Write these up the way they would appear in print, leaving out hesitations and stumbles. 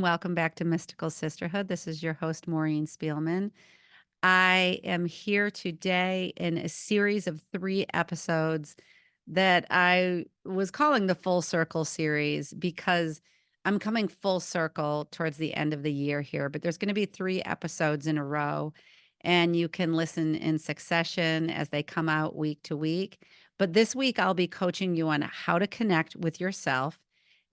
and welcome back to Mystical Sisterhood. This is your host, Maureen Spielman. I am here today in a series of 3 episodes that I was calling the Full Circle series because I'm coming full circle towards the end of the year here, but there's going to be 3 episodes in a row, and you can listen in succession as they come out week to week. But this week, I'll be coaching you on how to connect with yourself.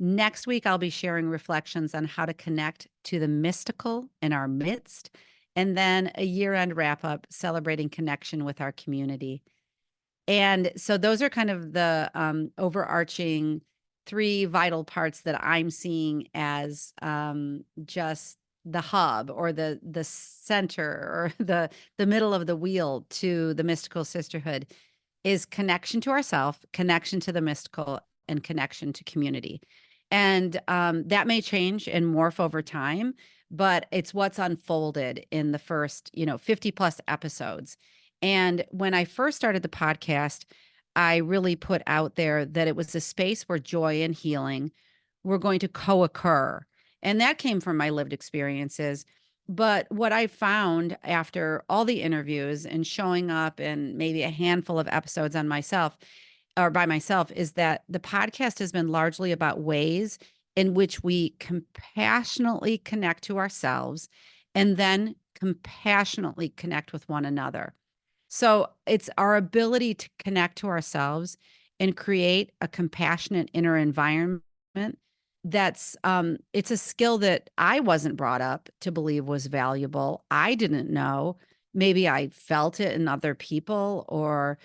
Next week, I'll be sharing reflections on how to connect to the mystical in our midst. And then a year end wrap up celebrating connection with our community. And so those are kind of the overarching 3 vital parts that I'm seeing as just the hub or the center or the middle of the wheel to the mystical sisterhood is connection to ourself, connection to the mystical, and connection to community. And that may change and morph over time, but it's what's unfolded in the first, 50 plus episodes. And when I first started the podcast, I really put out there that it was a space where joy and healing were going to co-occur. And that came from my lived experiences. But what I found after all the interviews and showing up in maybe a handful of episodes on myself or by myself is that the podcast has been largely about ways in which we compassionately connect to ourselves and then compassionately connect with one another. So it's our ability to connect to ourselves and create a compassionate inner environment that's it's a skill that I wasn't brought up to believe was valuable. I didn't know. Maybe I felt it in other people, or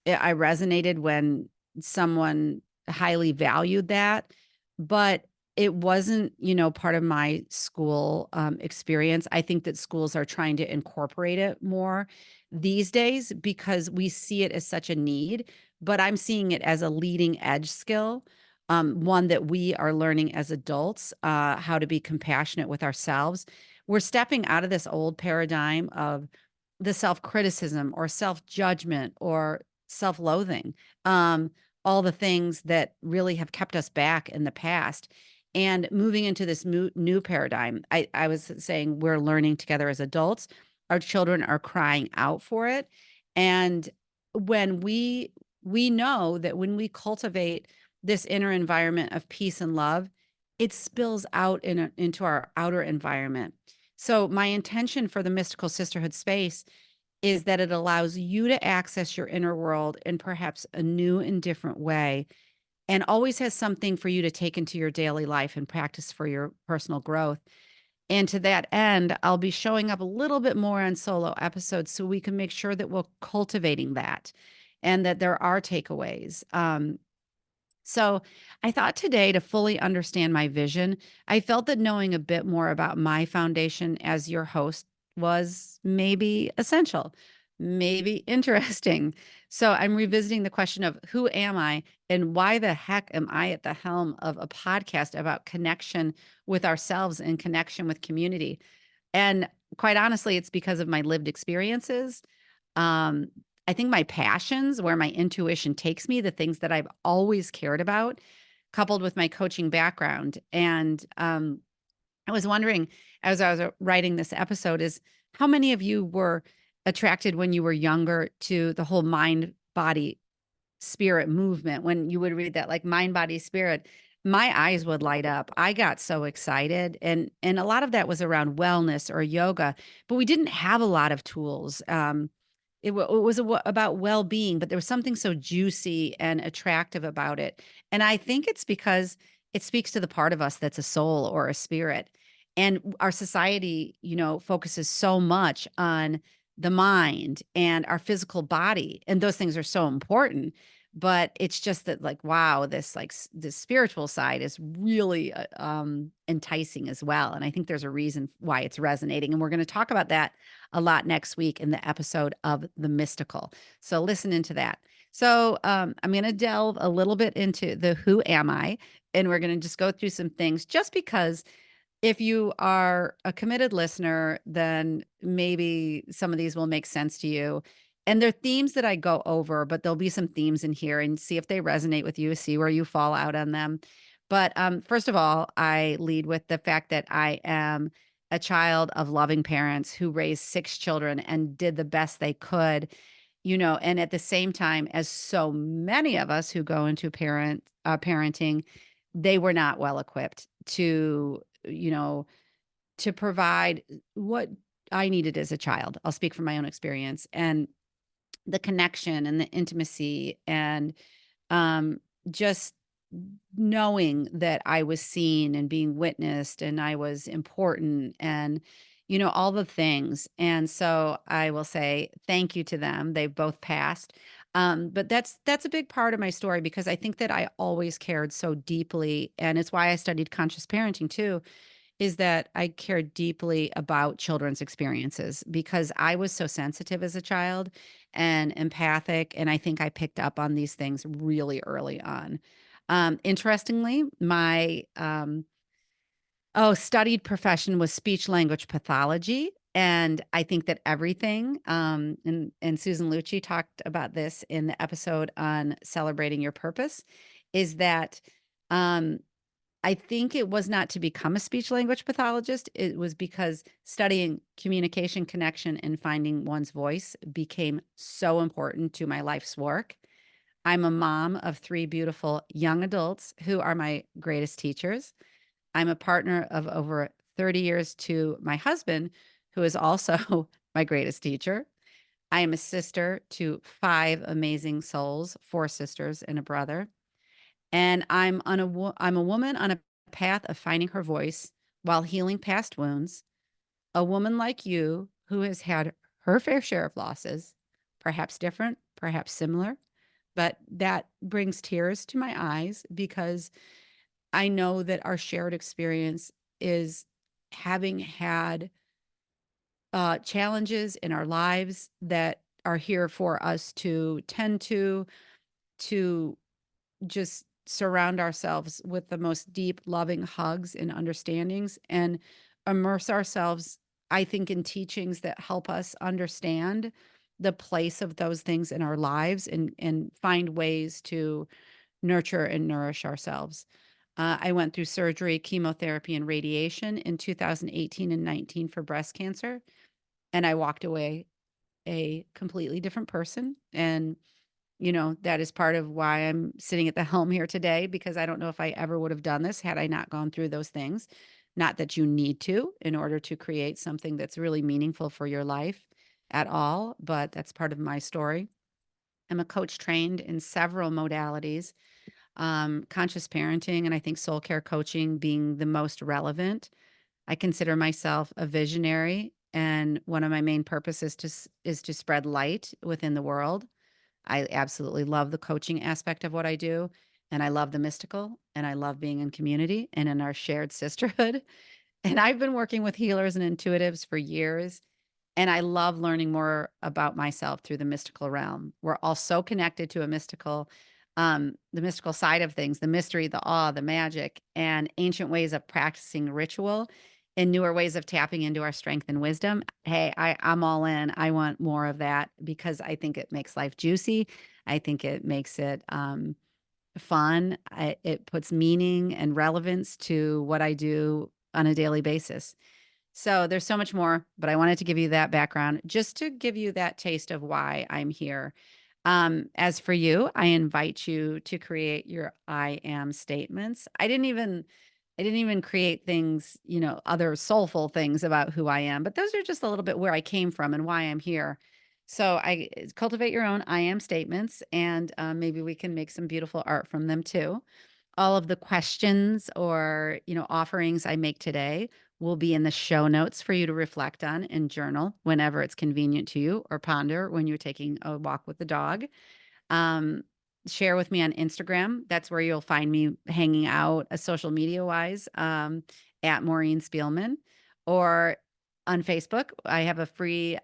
I resonated when someone highly valued that, but it wasn't, part of my school experience. I think that schools are trying to incorporate it more these days because we see it as such a need, but I'm seeing it as a leading edge skill, one that we are learning as adults, how to be compassionate with ourselves. We're stepping out of this old paradigm of the self-criticism or self-judgment or self-loathing, all the things that really have kept us back in the past, and moving into this new paradigm. I was saying we're learning together as adults. Our children are crying out for it. And when we know that when we cultivate this inner environment of peace and love, it spills out into our outer environment. So my intention for the Mystical Sisterhood space is that it allows you to access your inner world in perhaps a new and different way, and always has something for you to take into your daily life and practice for your personal growth. And to that end, I'll be showing up a little bit more on solo episodes so we can make sure that we're cultivating that and that there are takeaways. So I thought today, to fully understand my vision, I felt that knowing a bit more about my foundation as your host was maybe essential, maybe interesting. So I'm revisiting the question of who am I and why the heck am I at the helm of a podcast about connection with ourselves and connection with community? And quite honestly, it's because of my lived experiences. Um, I think my passions, where my intuition takes me, the things that I've always cared about, coupled with my coaching background. And I was wondering, as I was writing this episode, is how many of you were attracted when you were younger to the whole mind, body, spirit movement? When you would read that, like mind, body, spirit, my eyes would light up. I got so excited. And a lot of that was around wellness or yoga, but we didn't have a lot of tools. It was about well-being, but there was something so juicy and attractive about it. And I think it's because it speaks to the part of us that's a soul or a spirit. And our society, focuses so much on the mind and our physical body, and those things are so important. But it's just that, like, wow, this spiritual side is really enticing as well. And I think there's a reason why it's resonating. And we're going to talk about that a lot next week in the episode of The Mystical. So listen into that. So I'm going to delve a little bit into the who am I, and we're going to just go through some things just because if you are a committed listener, then maybe some of these will make sense to you. And they're themes that I go over, but there'll be some themes in here and see if they resonate with you, see where you fall out on them. But first of all, I lead with the fact that I am a child of loving parents who raised 6 children and did the best they could, and at the same time, as so many of us who go into parenting, they were not well equipped to provide what I needed as a child. I'll speak from my own experience, and the connection and the intimacy and um, just knowing that I was seen and being witnessed and I was important and all the things. And so I will say thank you to them. They've both passed. But that's a big part of my story because I think that I always cared so deeply, and it's why I studied conscious parenting too, is that I care deeply about children's experiences because I was so sensitive as a child and empathic, and I think I picked up on these things really early on. Interestingly, my studied profession was speech language pathology. And I think that everything, and Susan Lucci talked about this in the episode on celebrating your purpose, is that um, I think it was not to become a speech language pathologist. It was because studying communication, connection, and finding one's voice became so important to my life's work. I'm a mom of 3 beautiful young adults who are my greatest teachers. I'm a partner of over 30 years to my husband, who is also my greatest teacher. I am a sister to 5 amazing souls, 4 sisters and a brother. And I'm a woman on a path of finding her voice while healing past wounds, a woman like you who has had her fair share of losses, perhaps different, perhaps similar, but that brings tears to my eyes because I know that our shared experience is having had challenges in our lives that are here for us to tend to just surround ourselves with the most deep, loving hugs and understandings and immerse ourselves, I think, in teachings that help us understand the place of those things in our lives and find ways to nurture and nourish ourselves. I went through surgery, chemotherapy, and radiation in 2018 and 19 for breast cancer, and I walked away a completely different person. And that is part of why I'm sitting at the helm here today, because I don't know if I ever would have done this had I not gone through those things. Not that you need to in order to create something that's really meaningful for your life at all, but that's part of my story. I'm a coach trained in several modalities, conscious parenting, and I think soul care coaching being the most relevant. I consider myself a visionary, and one of my main purposes is to spread light within the world. I absolutely love the coaching aspect of what I do, and I love the mystical, and I love being in community and in our shared sisterhood. And I've been working with healers and intuitives for years, and I love learning more about myself through the mystical realm. We're all so connected to the mystical side of things, the mystery, the awe, the magic, and ancient ways of practicing ritual and newer ways of tapping into our strength and wisdom. Hey, I'm all in. I want more of that because I think it makes life juicy. I think it makes it fun. It puts meaning and relevance to what I do on a daily basis. So there's so much more, but I wanted to give you that background just to give you that taste of why I'm here. As for you, I invite you to create your I am statements. I didn't even create things, other soulful things about who I am, but those are just a little bit where I came from and why I'm here. So I cultivate your own I am statements, and maybe we can make some beautiful art from them too. All of the questions or, offerings I make today will be in the show notes for you to reflect on and journal whenever it's convenient to you, or ponder when you're taking a walk with the dog. Um, Share with me on Instagram. That's where you'll find me hanging out, social media wise, at Maureen Spielman, or on Facebook. I have a free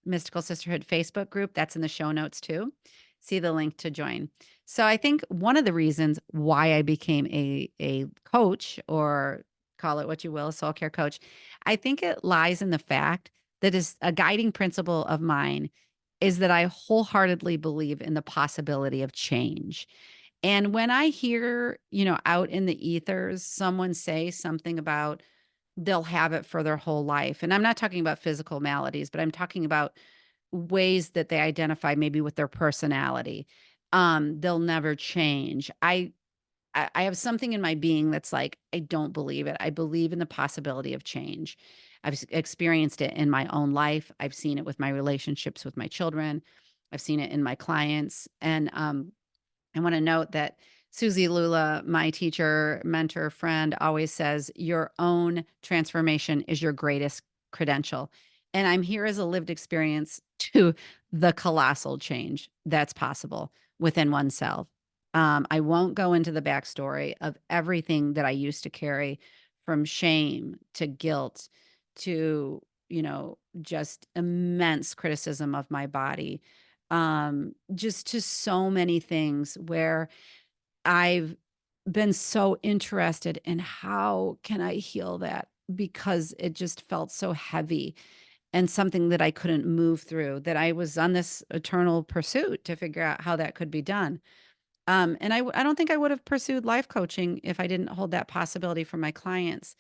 Mystical Sisterhood Facebook group that's in the show notes too. See the link to join. So I think one of the reasons why I became a coach, or call it what you will, a soul care coach, I think it lies in the fact that is a guiding principle of mine is that I wholeheartedly believe in the possibility of change. And when I hear, out in the ethers, someone say something about they'll have it for their whole life. And I'm not talking about physical maladies, but I'm talking about ways that they identify maybe with their personality. They'll never change. I have something in my being that's like, I don't believe it. I believe in the possibility of change. I've experienced it in my own life. I've seen it with my relationships with my children. I've seen it in my clients. And I want to note that Susie Lula, my teacher, mentor, friend, always says, your own transformation is your greatest credential. And I'm here as a lived experience to the colossal change that's possible within oneself. I won't go into the backstory of everything that I used to carry, from shame to guilt to, just immense criticism of my body, just to so many things where I've been so interested in how can I heal that, because it just felt so heavy and something that I couldn't move through, that I was on this eternal pursuit to figure out how that could be done. And I don't think I would have pursued life coaching if I didn't hold that possibility for my clients.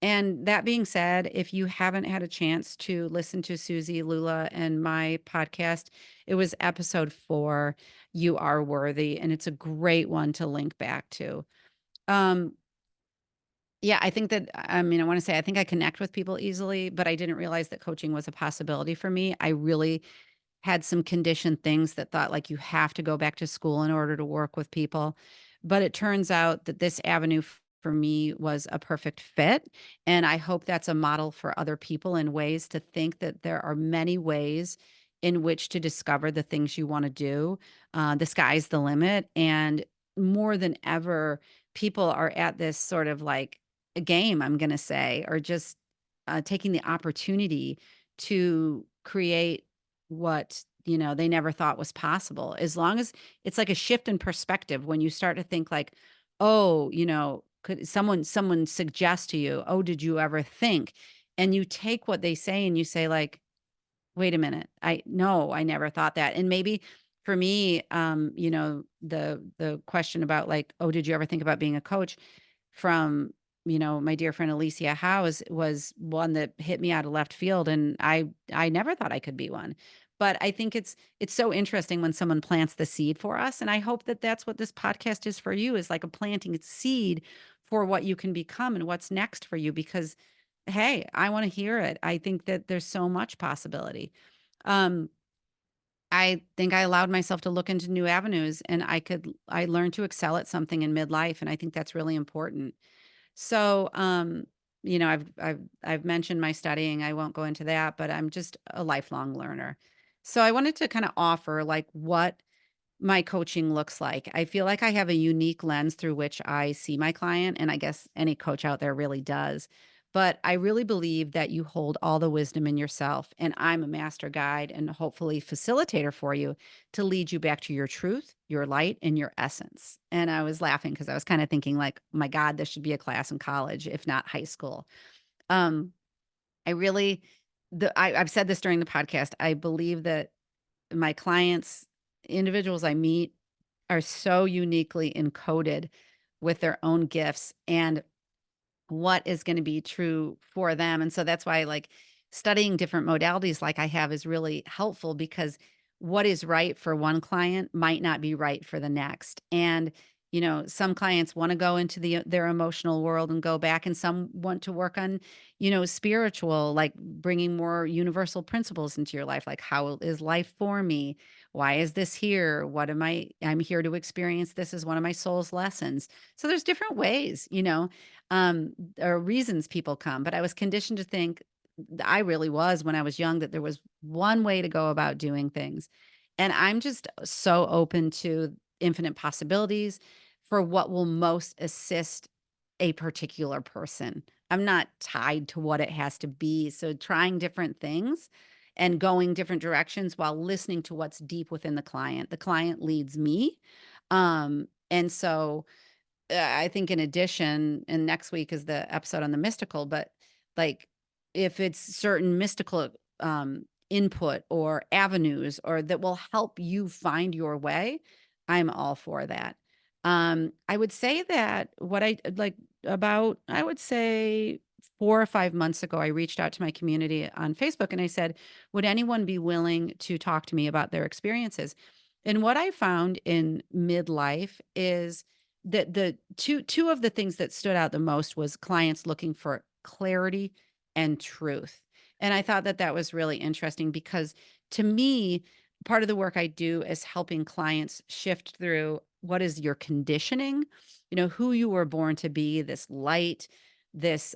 And that being said, if you haven't had a chance to listen to Susie Lula and my podcast, it was episode 4, You Are Worthy, and it's a great one to link back to. Um, yeah, I think that, I mean, I want to say I think I connect with people easily, but I didn't realize that coaching was a possibility for me. I really had some conditioned things that thought like you have to go back to school in order to work with people. But it turns out that this avenue for me was a perfect fit. And I hope that's a model for other people, in ways to think that there are many ways in which to discover the things you want to do. The sky's the limit. And more than ever, people are at this sort of like a game, I'm going to say, or just taking the opportunity to create what, they never thought was possible. As long as it's like a shift in perspective, when you start to think like, oh, could someone suggest to you, oh, did you ever think? And you take what they say and you say like, wait a minute, I no, I never thought that. And maybe for me, the question about like, oh, did you ever think about being a coach, from, my dear friend Alicia House, was one that hit me out of left field, and I never thought I could be one. But I think it's so interesting when someone plants the seed for us, and I hope that that's what this podcast is for you, is like a planting seed for what you can become and what's next for you, because hey, I want to hear it. I think that there's so much possibility. Um I think I allowed myself to look into new avenues, and I learned to excel at something in midlife, and I think that's really important. So, I've mentioned my studying. I won't go into that, but I'm just a lifelong learner. So I wanted to kind of offer like what my coaching looks like. I feel like I have a unique lens through which I see my client, and I guess any coach out there really does. But I really believe that you hold all the wisdom in yourself, and I'm a master guide and hopefully facilitator for you to lead you back to your truth, your light, and your essence. And I was laughing because I was kind of thinking like, my God, this should be a class in college, if not high school. Um, I really, I've said this during the podcast. I believe that my clients, individuals I meet, are so uniquely encoded with their own gifts and what is going to be true for them. And so that's why like studying different modalities like I have is really helpful, because what is right for one client might not be right for the next. And some clients want to go into their emotional world and go back, and some want to work on, spiritual, like bringing more universal principles into your life, like how is life for me? Why is this here? What am I'm here to experience this as one of my soul's lessons. So there's different ways, or reasons people come. But I was conditioned to think, I really was when I was young, that there was one way to go about doing things. And I'm just so open to infinite possibilities for what will most assist a particular person. I'm not tied to what it has to be. So trying different things and going different directions while listening to what's deep within the client. The client leads me. And so I think in addition, and next week is the episode on the mystical, but like if it's certain mystical input or avenues or that will help you find your way, I'm all for that. I would say that what I like about, I would say 4 or 5 months ago, I reached out to my community on Facebook and I said, "Would anyone be willing to talk to me about their experiences?" And what I found in midlife is that the two of the things that stood out the most was clients looking for clarity and truth. And I thought that that was really interesting because to me, part of the work I do is helping clients shift through what is your conditioning, who you were born to be, this light, this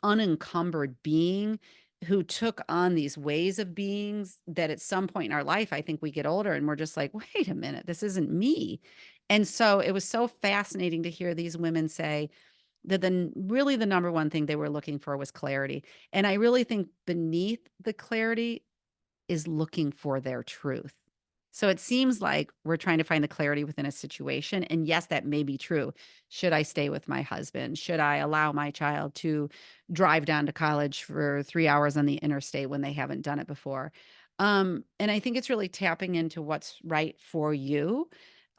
unencumbered being who took on these ways of beings that at some point in our life, I think we get older and we're just like, wait a minute, this isn't me. And so it was so fascinating to hear these women say that really the number one thing they were looking for was clarity. And I really think beneath the clarity is looking for their truth. So it seems like we're trying to find the clarity within a situation. And yes, that may be true. Should I stay with my husband? Should I allow my child to drive down to college for 3 hours on the interstate when they haven't done it before? And I think it's really tapping into what's right for you.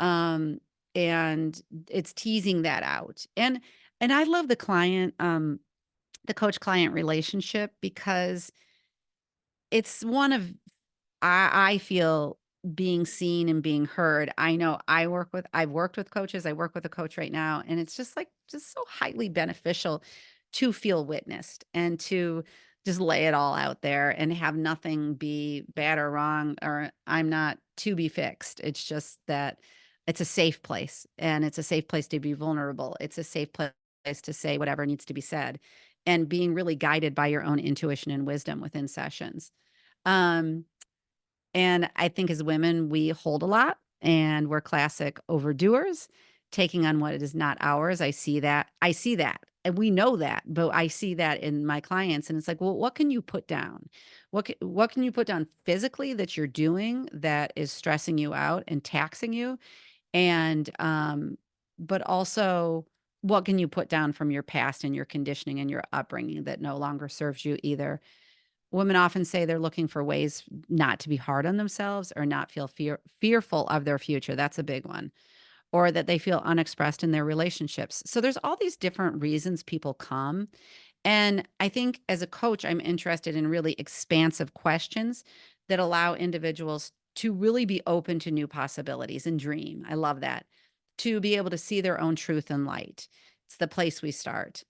Um, and it's teasing that out. And I love the coach client relationship because it's one of I feel being seen and being heard. I know I've worked with coaches. I work with a coach right now, and it's just so highly beneficial to feel witnessed and to just lay it all out there and have nothing be bad or wrong or I'm not to be fixed. It's just that it's a safe place and it's a safe place to be vulnerable. It's a safe place to say whatever needs to be said and being really guided by your own intuition and wisdom within sessions. Um, and I think as women, we hold a lot and we're classic overdoers, taking on what is not ours. I see that. I see that. And we know that, but I see that in my clients. And it's like, well, what can you put down? What can you put down physically that you're doing that is stressing you out and taxing you? And but also what can you put down from your past and your conditioning and your upbringing that no longer serves you either? Women often say they're looking for ways not to be hard on themselves or not feel fearful of their future. That's a big one. Or that they feel unexpressed in their relationships. So there's all these different reasons people come. And I think as a coach, I'm interested in really expansive questions that allow individuals to really be open to new possibilities and dream. I love that. To be able to see their own truth and light. It's the place we start.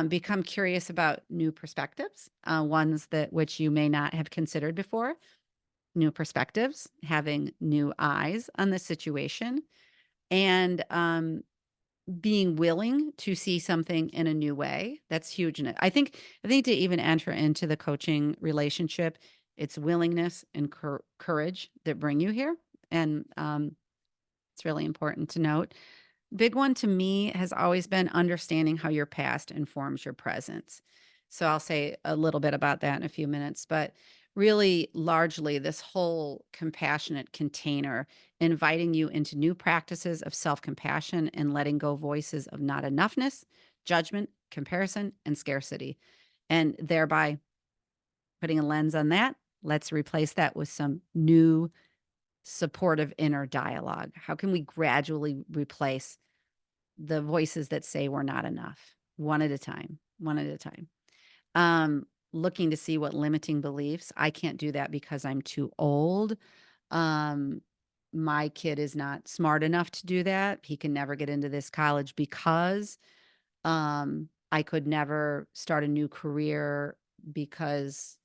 Become curious about new perspectives, ones that which you may not have considered before, new perspectives, having new eyes on the situation, and being willing to see something in a new way. That's huge. And I think to even enter into the coaching relationship, it's willingness and courage that bring you here. And it's really important to note. Big one to me has always been understanding how your past informs your present. So I'll say a little bit about that in a few minutes, but really largely this whole compassionate container, inviting you into new practices of self-compassion and letting go voices of not enoughness, judgment, comparison, and scarcity. And thereby putting a lens on that, let's replace that with some new supportive inner dialogue. How can we gradually replace the voices that say we're not enough, one at a time, one at a time. Looking to see what limiting beliefs. I can't do that because I'm too old. Um, my kid is not smart enough to do that. He can never get into this college because I could never start a new career because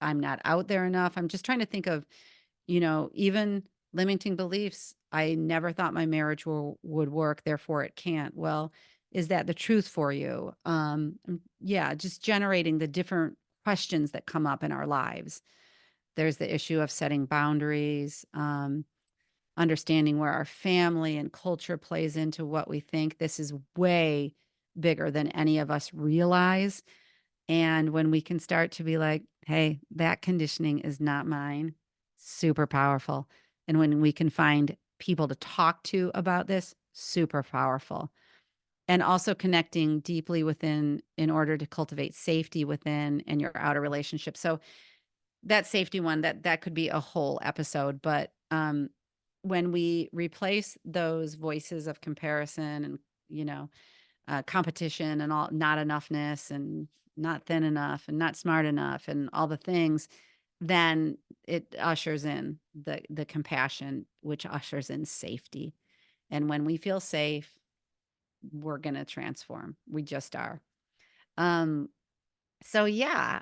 I'm not out there enough. I'm just trying to think of even limiting beliefs. I never thought my marriage would work, therefore it can't. Well, is that the truth for you? Yeah, just generating the different questions that come up in our lives. There's the issue of setting boundaries, understanding where our family and culture plays into what we think. This is way bigger than any of us realize. And when we can start to be like, hey, that conditioning is not mine, super powerful. And when we can find people to talk to about this, super powerful. And also connecting deeply within in order to cultivate safety within and your outer relationship. So that safety one, that could be a whole episode, but when we replace those voices of comparison and, you know, competition and all not enoughness and not thin enough and not smart enough and all the things, then it ushers in the compassion, which ushers in safety. And when we feel safe, we're going to transform. We just are. Um, so yeah.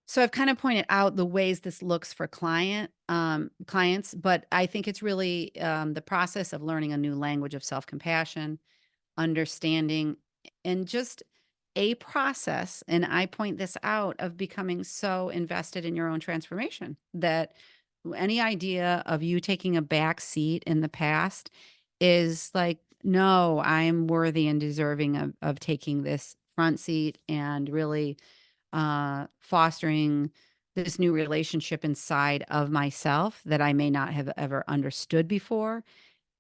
So I've kind of pointed out the ways this looks for clients, but I think it's really the process of learning a new language of self-compassion, understanding, and just a process. And I point this out of becoming so invested in your own transformation that any idea of you taking a back seat in the past is like, no, I am worthy and deserving of taking this front seat and really fostering this new relationship inside of myself that I may not have ever understood before,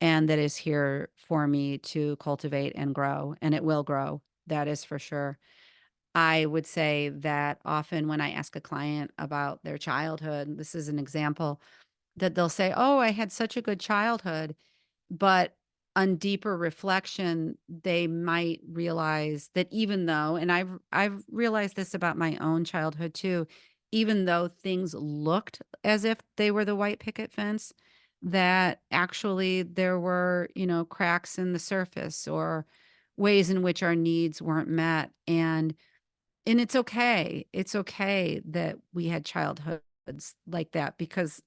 and that is here for me to cultivate and grow, and it will grow. That is for sure. I would say that often when I ask a client about their childhood, this is an example that they'll say, "Oh, I had such a good childhood." But on deeper reflection, they might realize that even though, and I've realized this about my own childhood too, even though things looked as if they were the white picket fence, that actually there were, cracks in the surface or ways in which our needs weren't met. And it's okay. It's okay that we had childhoods like that, because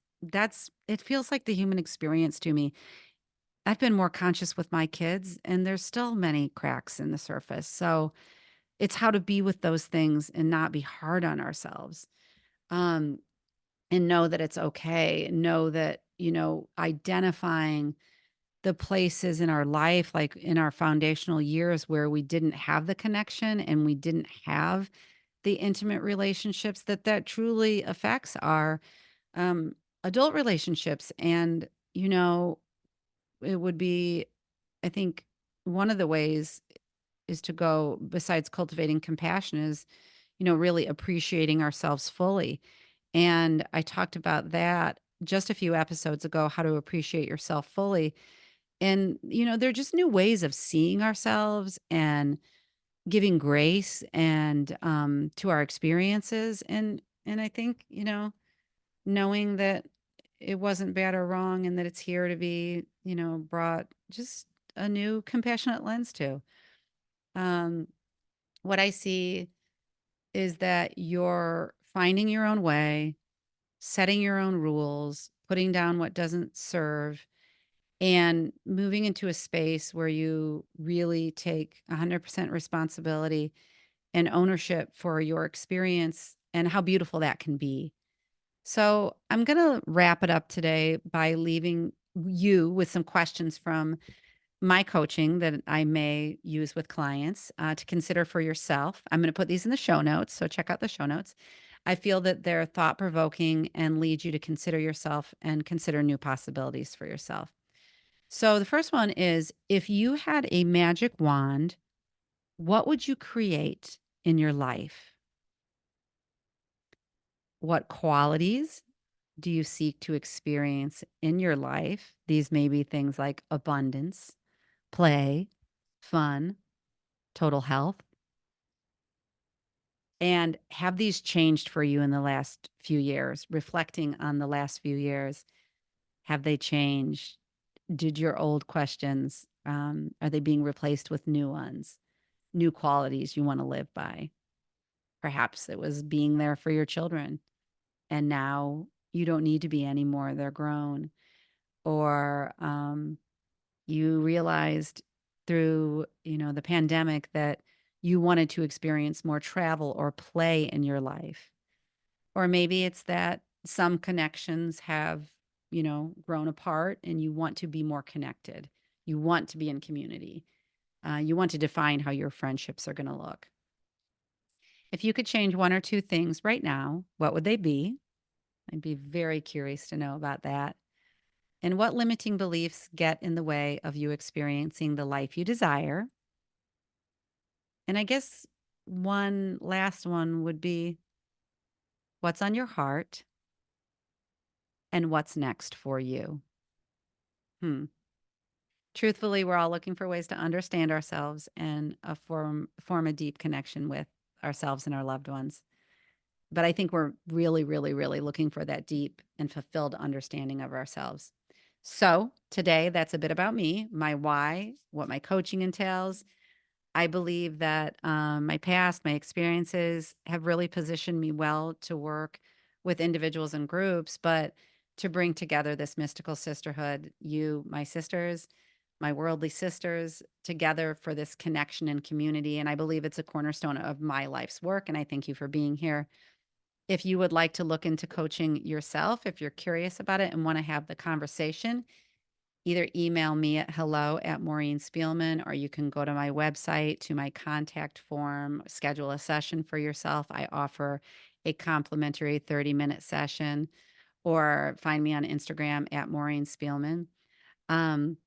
it feels like the human experience to me. I've been more conscious with my kids, and there's still many cracks in the surface. So it's how to be with those things and not be hard on ourselves. Um, and know that it's okay. Know that, identifying the places in our life, like in our foundational years where we didn't have the connection and we didn't have the intimate relationships, that truly affects our um, adult relationships. And, it would be, I think, one of the ways is to go, besides cultivating compassion, is, really appreciating ourselves fully. And I talked about that just a few episodes ago, how to appreciate yourself fully. And, there are just new ways of seeing ourselves and giving grace and to our experiences. And I think, knowing that it wasn't bad or wrong and that it's here to be, brought just a new compassionate lens to. Um, what I see is that you're finding your own way, setting your own rules, putting down what doesn't serve, and moving into a space where you really take 100% responsibility and ownership for your experience and how beautiful that can be. So, I'm going to wrap it up today by leaving you with some questions from my coaching that I may use with clients to consider for yourself. I'm going to put these in the show notes, so check out the show notes. I feel that they're thought provoking and lead you to consider yourself and consider new possibilities for yourself. So, the first one is, if you had a magic wand, what would you create in your life? What qualities do you seek to experience in your life? These may be things like abundance, play, fun, total health. And have these changed for you in the last few years? Reflecting on the last few years, have they changed? Did your old questions, are they being replaced with new ones, new qualities you want to live by? Perhaps it was being there for your children, and now you don't need to be anymore. They're grown. Or you realized through, the pandemic that you wanted to experience more travel or play in your life. Or maybe it's that some connections have, grown apart and you want to be more connected. You want to be in community. You want to define how your friendships are going to look. If you could change one or two things right now, what would they be? I'd be very curious to know about that. And what limiting beliefs get in the way of you experiencing the life you desire? And I guess one last one would be, what's on your heart? and what's next for you? Truthfully, we're all looking for ways to understand ourselves and form a deep connection with ourselves and our loved ones. But I think we're really, really, really looking for that deep and fulfilled understanding of ourselves. So today, that's a bit about me, my why, what my coaching entails. I believe that my past, my experiences have really positioned me well to work with individuals and groups, but to bring together this mystical sisterhood, you, my sisters, my worldly sisters, together for this connection and community. And I believe it's a cornerstone of my life's work. And I thank you for being here. If you would like to look into coaching yourself, if you're curious about it and want to have the conversation, either email me at hello@Maureen Spielman, or you can go to my website to my contact form, schedule a session for yourself. I offer a complimentary 30-minute session, or find me on Instagram at Maureen Spielman. Um,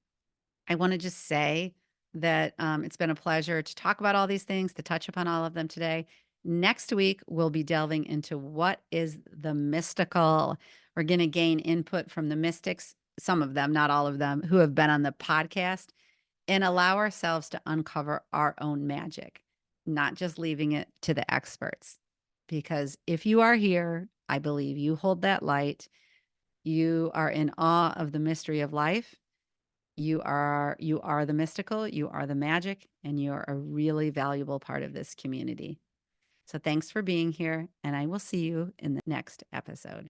I want to just say that it's been a pleasure to talk about all these things, to touch upon all of them today. Next week, we'll be delving into what is the mystical. We're going to gain input from the mystics, some of them, not all of them, who have been on the podcast, and allow ourselves to uncover our own magic, not just leaving it to the experts. Because if you are here, I believe you hold that light. You are in awe of the mystery of life. You are the mystical, you are the magic, and you're a really valuable part of this community. So thanks for being here, and I will see you in the next episode.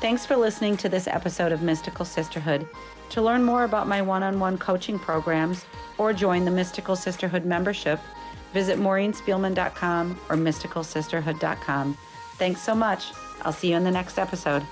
Thanks for listening to this episode of Mystical Sisterhood. To learn more about my one-on-one coaching programs or join the Mystical Sisterhood membership, visit MaureenSpielman.com or MysticalSisterhood.com. Thanks so much. I'll see you in the next episode.